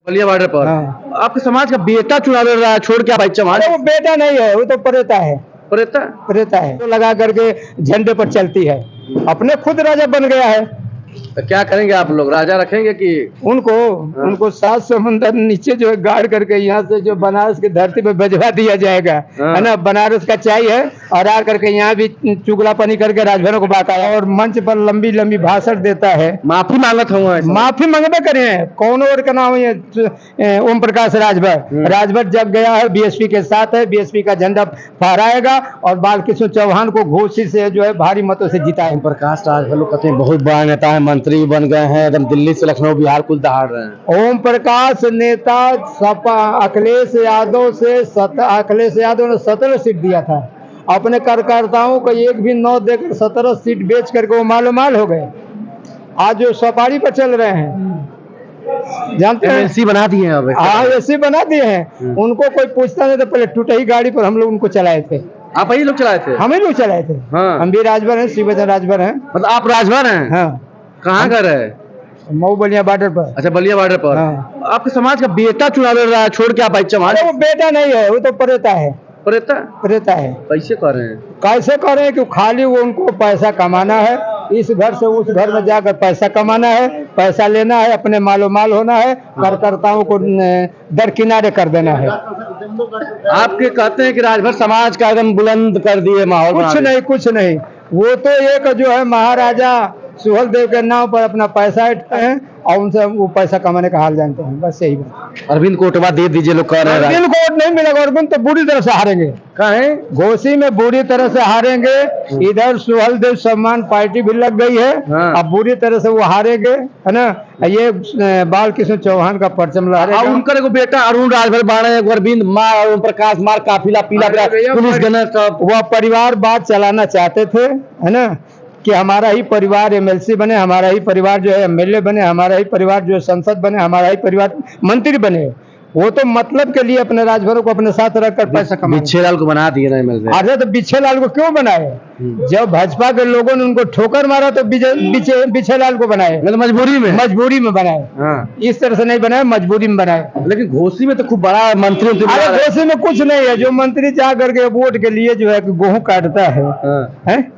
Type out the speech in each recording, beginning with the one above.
Ballia border पर। हाँ। आपके समाज का बेटा चुनाव लड़ रहा है, छोड़ के आप भाई चौहान। अरे वो बेटा नहीं है, वो तो प्रेता है। प्रेता है तो लगा करके झंडे पर चलती है, अपने खुद राजा बन गया है। तो क्या करेंगे आप लोग, राजा रखेंगे कि उनको सात समुंदर नीचे जो है गाड़ करके यहाँ से जो बनारस की धरती पे भिजवा दिया जाएगा, है ना। बनारस का चाय है और आ करके यहाँ भी चुगलापनी करके राजभरों को बांटा है और मंच पर लंबी लंबी भाषण देता है। माफी मांगत हूँ, माफी मांगबे करे। कौन और का नाम है ओम प्रकाश राजभर। राजभर जब गया है बीएसपी के साथ है, बीएसपी का झंडा फहराएगा और बालकृष्ण चौहान को घोषित से जो है भारी मतों से जीता है। ओम प्रकाश राजभर लोग कहते हैं बहुत बड़ा नेता है, मंत्री बन गए हैं, एकदम दिल्ली से लखनऊ बिहार कुल दहाड़ रहे हैं। ओम प्रकाश नेता सपा अखिलेश यादव ने 17 सीट दिया था। अपने कार्यकर्ताओं को एक भी 9 देकर 17 सीट बेच करके वो मालोमाल हो गए। आज जो सफारी पर चल रहे हैं, जानते हैं, एमएलसी बना दिए हैं। हाँ, ऐसे बना दिए हैं। उनको कोई पूछता नहीं था। पहले टूटी गाड़ी पर हम लोग उनको चलाए थे। आप ही लोग चलाए थे? हम ही लोग चलाए थे। हाँ। हम भी राजभर हैं, शिवचंद्र राजभर हैं। मतलब आप राजभर हैं? हाँ। कहाँ घर है? मऊ बलिया बॉर्डर पर। अच्छा, बलिया बॉर्डर पर। हाँ। आपके समाज का बेटा चुनाव लड़ रहा है, छोड़ के आप भाई चौहान। वो बेटा नहीं है, वो तो प्रेता है। प्रेता है। कैसे कर रहे हैं? कैसे करें कि खाली वो उनको पैसा कमाना है, इस घर से उस घर में जाकर पैसा कमाना है, पैसा लेना है, अपने मालो माल होना है, कार्यकर्ताओं को दरकिनारे कर देना है। आपके कहते हैं कि राजभर समाज का एकदम बुलंद कर दिए माहौल। कुछ नहीं। वो तो एक जो है महाराजा सुहेलदेव के नाम पर अपना पैसा उठाते हैं और उनसे वो पैसा कमाने का हाल जानते हैं, बस यही बात। अरविंद कोटवा दे दीजिए, लोग कह रहे हैं। अरविंद को वोट नहीं मिलेगा, अरविंद तो बुरी तरह से हारेंगे। कहे घोसी में बुरी तरह से हारेंगे। इधर सुहेलदेव सम्मान पार्टी भी लग गई है। हाँ। अब बुरी तरह से वो हारेंगे, है ना। ये बालकृष्ण चौहान का परचम लहरेगा। उनका एगो बेटा अरुण राजभर बाड़े, अरविंद मार, ओम प्रकाश मार, काफिला पीला पुलिस गनर सब। वह परिवार बात चलाना चाहते थे, है ना, कि हमारा ही परिवार एमएलसी बने, हमारा ही परिवार जो है एमएलए बने, हमारा ही परिवार जो है संसद बने, हमारा ही परिवार मंत्री बने। वो तो मतलब के लिए अपने राजभरों को अपने साथ रखकर पैसा कमाए। बिच्छेलाल को बना दिए ना एमएलए। अरे तो बिच्छेलाल को क्यों बनाए? जब भाजपा के लोगों ने उनको ठोकर मारा तो बिच्छेलाल को बनाए। मतलब मजबूरी में बनाए। हाँ। इस तरह से नहीं बनाए, मजबूरी में बनाए। लेकिन घोसी में तो खूब बड़ा मंत्री। अरे घोसी में कुछ नहीं है। जो मंत्री जा करके वोट के लिए जो है गेहूं काटता है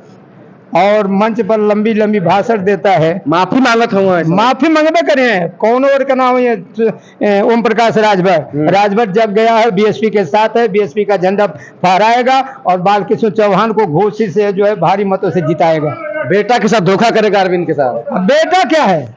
और मंच पर लंबी लंबी भाषण देता है। माफी मांगत हूँ। माफी मांगबे करे। कौन और का नाम है ओम प्रकाश राजभर। राजभर जब गया है बीएसपी के साथ है, बीएसपी का झंडा फहराएगा और बालकृष्ण चौहान को घोषित से जो है भारी मतों से जिताएगा। बेटा के साथ धोखा करेगा अरविंद के साथ। बेटा क्या है?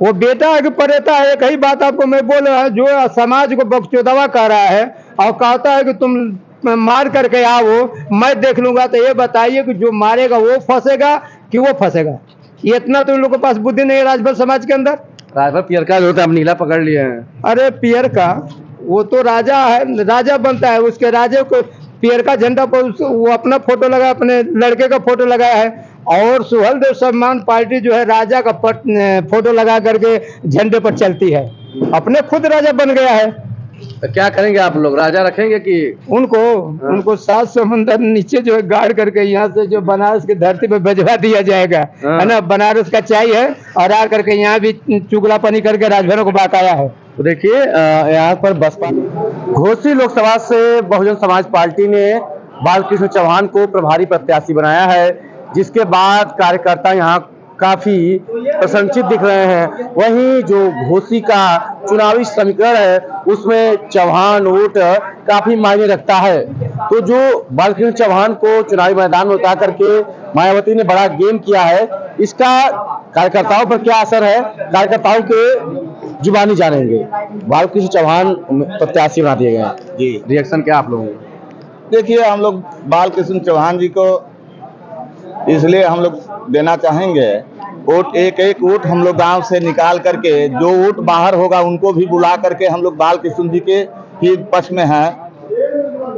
वो बेटा है कि परेता है? एक ही बात आपको मैं बोल रहा हूँ। जो समाज को बकचोदवा कर रहा है और कहता है कि तुम मार करके आओ, मैं देख लूंगा। तो ये बताइए कि जो मारेगा वो फंसेगा कि वो फंसेगा? ये इतना तो इन लोगों के पास बुद्धि नहीं है राजभर समाज के अंदर। राजभर पियर का होता है, अब नीला पकड़ लिए हैं। अरे पियर का वो तो राजा है, राजा बनता है। उसके राजे को पियर का झंडा पर वो अपना फोटो लगाया, अपने लड़के का फोटो लगाया है। और सुहेलदेव सम्मान पार्टी जो है राजा का फोटो लगा करके झंडे पर चलती है, अपने खुद राजा बन गया है। तो क्या करेंगे आप लोग, राजा रखेंगे कि उनको सात समुंदर नीचे जो है गाड़ करके यहाँ से जो बनारस की धरती पे भिजवा दिया जाएगा, है ना। बनारस का चाय है और आ करके यहाँ भी चुगलापनी करके राजभरों को बाकाया है। तो देखिए यहाँ पर बसपा घोसी लोकसभा से बहुजन समाज पार्टी ने बालकृष्ण चौहान को प्रभारी प्रत्याशी बनाया है, जिसके बाद कार्यकर्ता यहाँ काफी प्रसन्नचित दिख रहे हैं। वहीं जो घोसी का चुनावी समीकरण है उसमें चौहान वोट काफी मायने रखता है। तो जो बालकृष्ण चौहान को चुनावी मैदान में उतार करके मायावती ने बड़ा गेम किया है, इसका कार्यकर्ताओं पर क्या असर है, कार्यकर्ताओं के जुबानी जानेंगे। बालकृष्ण चौहान प्रत्याशी बना दिए गए जी, रिएक्शन क्या आप लोगों का? देखिए, हम लोग बालकृष्ण चौहान जी को इसलिए हम लोग देना चाहेंगे वोट। एक एक वोट हम लोग गांव से निकाल करके, जो वोट बाहर होगा उनको भी बुला करके हम लोग बालकृष्ण जी के ही पक्ष में हैं।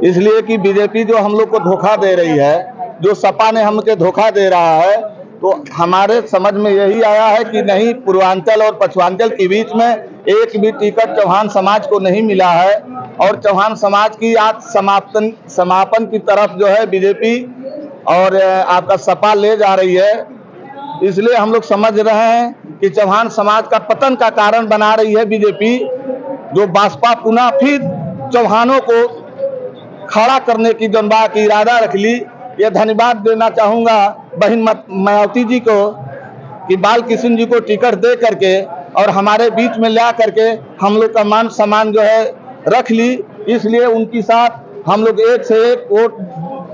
इसलिए कि बीजेपी जो हम लोग को धोखा दे रही है, जो सपा ने हमको धोखा दे रहा है, तो हमारे समझ में यही आया है कि नहीं, पूर्वांचल और पश्चिमांचल के बीच में एक भी टिकट चौहान समाज को नहीं मिला है। और चौहान समाज की आज समापन की तरफ जो है बीजेपी और आपका सपा ले जा रही है। इसलिए हम लोग समझ रहे हैं कि चौहान समाज का पतन का कारण बना रही है बीजेपी, जो बसपा पुनः फिर चौहानों को खड़ा करने की जनबा की इरादा रख ली। ये धन्यवाद देना चाहूँगा बहन मायावती जी को कि बाल कृष्ण जी को टिकट दे करके और हमारे बीच में ला करके हम लोग का मान सम्मान जो है रख ली। इसलिए उनके साथ हम लोग एक से एक वोट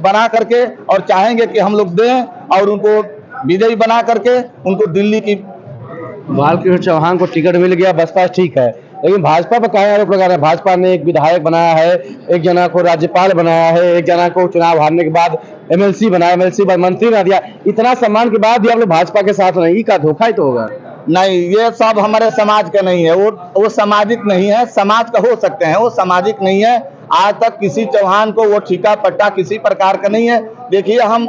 बना करके और चाहेंगे कि हम लोग दें और उनको विजयी बना करके उनको दिल्ली की। बालकृष्ण चौहान को टिकट मिल गया, बसपा ठीक है, लेकिन भाजपा पर क्या आरोप लगा रहे हैं? भाजपा ने एक विधायक बनाया है, एक जना को राज्यपाल बनाया है, एक जना को चुनाव हारने के बाद एमएलसी बनाया, एमएलसी बाद मंत्री बना दिया। इतना सम्मान के बाद भी आप लोग भाजपा के साथ नहीं, का धोखा ही तो होगा। नहीं, ये सब हमारे समाज का नहीं है, वो सामाजिक नहीं है। समाज का हो सकते हैं, वो सामाजिक नहीं है। आज तक किसी चौहान को वो ठीका पट्टा किसी प्रकार का नहीं है। देखिए हम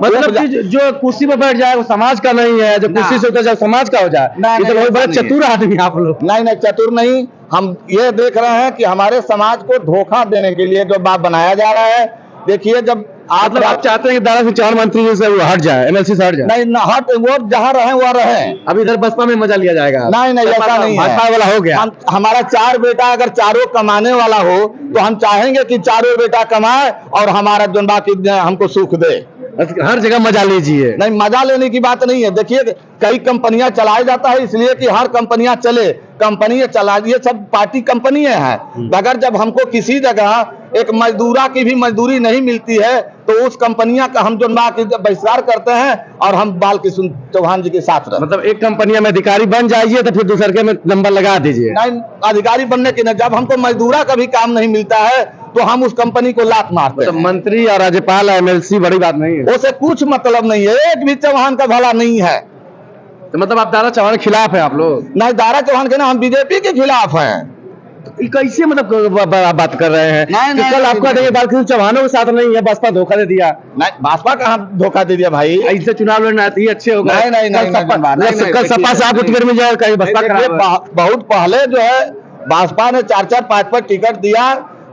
मतलब कि जो कुर्सी पर बैठ जाए वो समाज का नहीं है, जो कुर्सी से उतर जाए समाज का हो जाए। ये तो बहुत बड़ा चतुर आदमी आप लोग। नहीं, चतुर नहीं, हम ये देख रहे हैं कि हमारे समाज को धोखा देने के लिए जो बात बनाया जा रहा है। देखिए जब आप चाहते हैं कि दारा सिंह चौहान मंत्री से वो हट जाए, एमएलसी से हट जाए? नहीं, हट, वो जहाँ रहे वहाँ रहे। अब इधर बसपा में मजा लिया जाएगा? नहीं, ऐसा नहीं है। भाजपा वाला हो गया। हमारा 4 बेटा अगर चारों कमाने वाला हो तो हम चाहेंगे कि चारों बेटा कमाए और हमारा जो बाकी हमको सुख दे। हर जगह मजा लीजिए। नहीं, मजा लेने की बात नहीं है। देखिए कई कंपनियां चलाया जाता है इसलिए कि हर कंपनियां चले, कंपनियां चला, ये सब पार्टी कंपनियां हैं। अगर जब हमको किसी जगह एक मजदूरा की भी मजदूरी नहीं मिलती है तो उस कंपनियां का हम जो बहिष्कार करते हैं और हम बाल कृष्ण चौहान जी के साथ रहते। मतलब एक कंपनियां में अधिकारी बन जाइए तो फिर दूसरे के में नंबर लगा दीजिए। नहीं, अधिकारी बनने की नहीं, जब हमको मजदूरा का भी काम नहीं मिलता है तो हम उस कंपनी को लात मारते हैं। मंत्री और राज्यपाल एमएलसी बड़ी बात नहीं है, उसे कुछ मतलब नहीं है। एक भी चौहान का भला नहीं है। तो मतलब आप दारा चौहान के खिलाफ है आप लोग? नहीं, दारा चौहान के ना, हम बीजेपी के खिलाफ हैं। कैसे मतलब बात कर रहे हैं? नहीं, कल आपका बालकृष्ण चौहानों के साथ नहीं है, बसपा धोखा दे दिया। नहीं, भाजपा कहाँ धोखा दे दिया भाई? ऐसे चुनाव लड़ना आती है, अच्छे होगा। नहीं, कल सपा से आपको टिकट मिल जाएगा, कहीं बसपा बहुत पहले जो है भाजपा ने 4-4, 5-5 टिकट दिया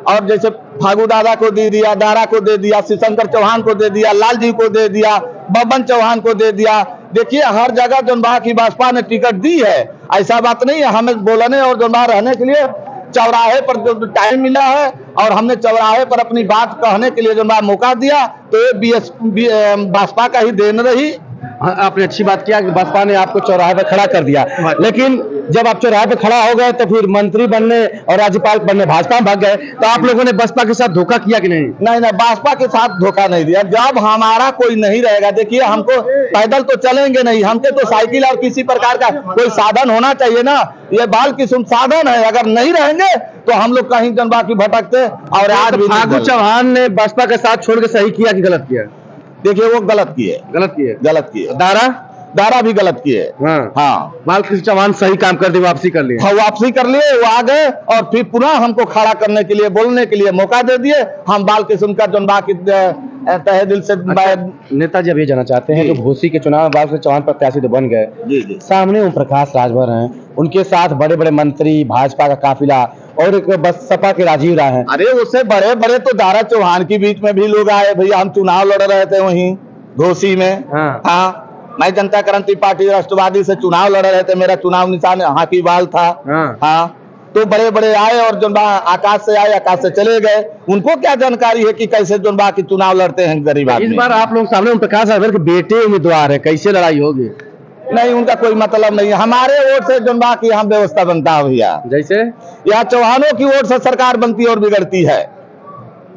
और जैसे फागू दादा को दे दिया, दारा को दे दिया, शिवशंकर चौहान को दे दिया, लालजी को दे दिया, बबन चौहान को दे दिया। देखिए हर जगह जनबा की भाजपा ने टिकट दी है, ऐसा बात नहीं है। हमें बोलने और जनबा रहने के लिए चौराहे पर जो टाइम मिला है और हमने चौराहे पर अपनी बात कहने के लिए जनबा मौका दिया तो ये भाजपा का ही देन रही। आपने अच्छी बात किया कि बसपा ने आपको चौराहे पर खड़ा कर दिया, लेकिन जब आप चौराहे पर खड़ा हो गए तो फिर मंत्री बनने और राज्यपाल बनने भाजपा में भाग गए, तो आप लोगों ने बसपा के साथ धोखा किया कि नहीं? नहीं, भाजपा के साथ धोखा नहीं दिया। जब हमारा कोई नहीं रहेगा, देखिए हमको पैदल तो चलेंगे नहीं, हमके तो साइकिल और किसी प्रकार का कोई साधन होना चाहिए ना। ये बाल कृष्ण साधन है, अगर नहीं रहेंगे तो हम लोग कहीं जनबा की भटकते। और आज भी फागू चौहान ने बसपा के साथ छोड़ के सही किया कि गलत किया? देखिए वो गलत किए। दारा भी गलत किए। हाँ, बालकृष्ण चौहान सही काम कर दिए, वापसी कर लिए। हाँ, वापसी कर लिए, वो आ गए और फिर पुनः हमको खड़ा करने के लिए, बोलने के लिए मौका दे दिए। हम बालकृष्ण का जनबा की तहे दिल से नेताजी अब ये जाना चाहते हैं, जो घोसी के चुनाव में बालकृष्ण चौहान प्रत्याशी तो बन गए, सामने ओम प्रकाश राजभर हैं, उनके साथ बड़े बड़े मंत्री, भाजपा का काफिला और एक बसपा के राजीव राय हैं। अरे उससे बड़े बड़े तो दारा चौहान के बीच में भी लोग आए। भैया हम चुनाव लड़ रहे थे वहीं घोसी में। हाँ, मैं जनता क्रांति पार्टी राष्ट्रवादी से चुनाव लड़ रहे थे, मेरा चुनाव निशान हाकीवाल था। हाँ, तो बड़े बड़े आए और जो आकाश से आए, आकाश से चले गए। उनको क्या जानकारी है कि कैसे जो की चुनाव लड़ते हैं गरीब आदमी। इस बार आप लोग सामने ओम प्रकाश राजभर के बेटे उम्मीदवार है, कैसे लड़ाई होगी? नहीं, उनका कोई मतलब नहीं है। हमारे वोट से जनबा की यहाँ व्यवस्था बनता है भैया। जैसे यहाँ चौहानों की वोट से सरकार बनती और बिगड़ती है।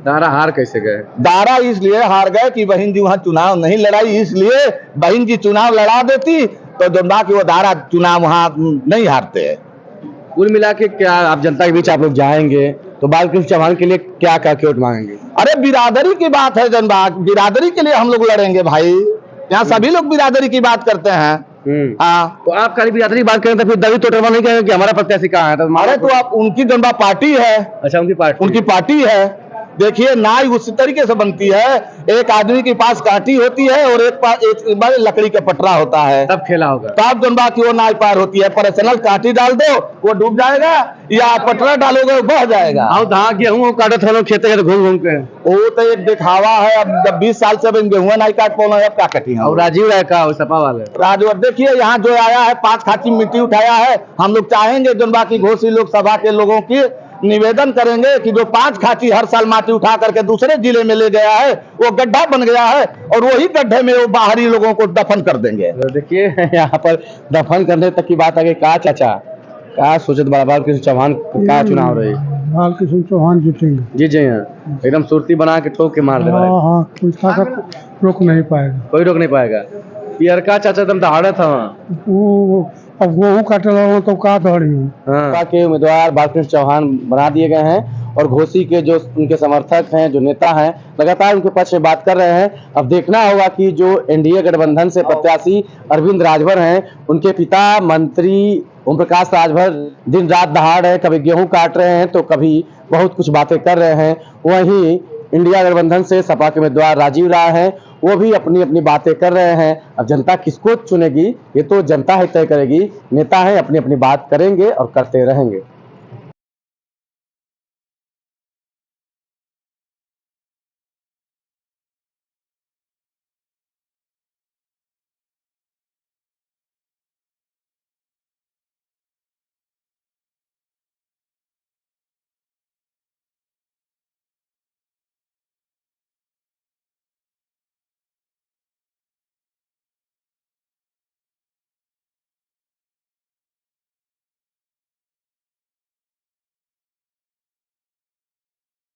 दारा हार कैसे गए? दारा इसलिए हार गए कि बहन जी वहाँ चुनाव नहीं लड़ाई, इसलिए बहन जी चुनाव लड़ा देती तो जनबा की वो दारा चुनाव वहाँ नहीं हारते है। कुल मिला के क्या आप जनता के बीच आप लोग जाएंगे तो बालकृष्ण चौहान के लिए क्या क्या वोट मांगेंगे? अरे बिरादरी की बात है जनबा, बिरादरी के लिए हम लोग लड़ेंगे भाई। यहाँ सभी लोग बिरादरी की बात करते हैं। हाँ, तो आप खाली बिरादरी की बात करें तो फिर दबी टोटल नहीं कहेंगे कि हमारा प्रत्याशी कहाँ है? तो अरे तो आप उनकी जनबा पार्टी है। अच्छा, उनकी पार्टी है देखिए नाई उसी तरीके से बनती है, एक आदमी के पास काठी होती है और एक बार लकड़ी का पटरा होता है, तब खेला होगा। तब दोनों बात वो नाई पार होती है। पर्सनल काठी डाल दो वो डूब जाएगा, या पटरा डालोगे वो बह जाएगा। और धान गेहूं काटत हो लोग खेते घूम घूम के, वो तो एक दिखावा है। अब 20 साल से गेहूं नहीं काट पाना है, अब क्या कटी है। और राजीव राय का सपा वाले राजू देखिए यहाँ जो आया है 5 खाची मिट्टी उठाया है। हम लोग चाहेंगे जो बाकी घोसी लोकसभा के लोगों की निवेदन करेंगे कि जो 5 खाची हर साल माटी उठा करके दूसरे जिले में ले गया है, वो गड्ढा बन गया है और वही गड्ढे में वो बाहरी लोगों को दफन कर देंगे। देखिए यहाँ पर दफन करने तक की बात आ गई। का चाचा का सोचत बाल कृष्ण चौहान का चुनाव रही? बाल कृष्ण चौहान जीतेंगे। जी जी हाँ, एकदम सुरती बना के ठोक के मार दे। हाँ, कोई ताकत रोक नहीं पाएगा, कोई रोक नहीं पाएगा। पियरका चाचा तुम दहाड़े था वो अब गेहूँ काटे तो का दौड़ी के उम्मीदवार बालकृष्ण चौहान बना दिए गए हैं और घोसी के जो उनके समर्थक हैं, जो नेता हैं, लगातार उनके पक्ष में बात कर रहे हैं। अब देखना होगा कि जो एनडीए गठबंधन से प्रत्याशी अरविंद राजभर हैं, उनके पिता मंत्री ओम प्रकाश राजभर दिन रात दहाड़ है, कभी गेहूं काट रहे हैं तो कभी बहुत कुछ बातें कर रहे हैं। वहीं इंडिया गठबंधन से सपा के उम्मीदवार राजीव राय हैं, वो भी अपनी अपनी बातें कर रहे हैं। अब जनता किसको चुनेगी ये तो जनता ही तय करेगी। नेता है अपनी अपनी बात करेंगे और करते रहेंगे।